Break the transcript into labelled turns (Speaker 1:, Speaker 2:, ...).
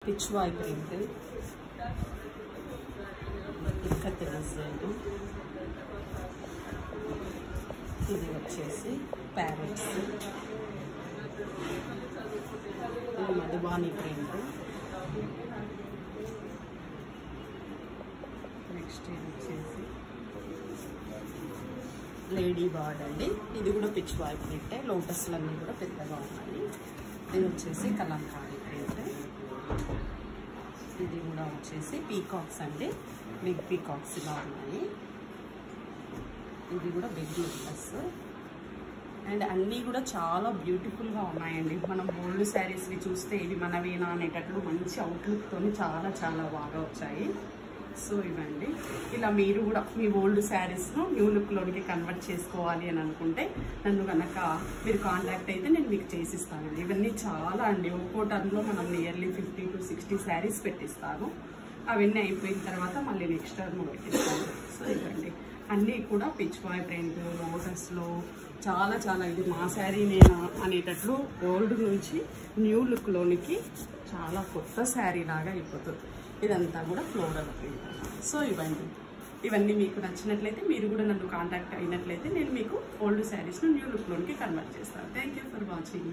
Speaker 1: Pichwai print ikat design ఇది వచ్చేసి parrots ఇది మధుబాని ప్రింట్ నెక్స్ట్ ఇది వచ్చేసి లేడీ బర్డ్ అండి ఇది కూడా పిచ్వాయ్ ప్రింట్ లోటస్లన్నీ కూడా పెద్దగా ఉన్నాయి ఇది వచ్చేసి కలంకారీ ప్రింట్ ఇది కూడా వచ్చేసి పీకాక్స్ అండి బిగ్ పీకాక్స్ ఇలా ఉన్నాయి ఇది కూడా బిగ్ లోటస్ అండ్ అన్నీ కూడా చాలా బ్యూటిఫుల్గా ఉన్నాయండి మనం ఓల్డ్ శారీస్ని చూస్తే ఇవి మనవేనా అనేటట్లు మంచి అవుట్లుక్తో చాలా చాలా బాగా వచ్చాయి సో ఇవ్వండి ఇలా మీరు కూడా మీ ఓల్డ్ శారీస్ను న్యూ లుక్లోనికి కన్వర్ట్ చేసుకోవాలి అని అనుకుంటే నన్ను కనుక మీరు కాంటాక్ట్ అయితే నేను మీకు చేసిస్తానండి ఇవన్నీ చాలా అండి ఒక్కో టర్న్లో మనం నియర్లీ 50 to 60 శారీస్ పెట్టిస్తాను అవన్నీ అయిపోయిన తర్వాత మళ్ళీ నెక్స్ట్ టర్న్ పెట్టిస్తాను సో ఇవ్వండి అన్నీ కూడా పిచ్వాయ్ ప్రింట్ లోటస్లో చాలా చాలా ఇది మా శారీ నేనా అనేటట్లు ఓల్డ్ నుంచి న్యూ లుక్లోనికి చాలా కొత్త శారీ లాగా అయిపోతుంది ఇదంతా కూడా ఫ్లోరల్ ప్రింట్ సో ఇవన్నీ మీకు నచ్చినట్లయితే మీరు కూడా నన్ను కాంటాక్ట్ అయినట్లయితే నేను మీకు ఓల్డ్ శారీస్ను న్యూ లుక్లోనికి కన్వర్ట్ చేస్తాను థ్యాంక్ యూ ఫర్ వాచింగ్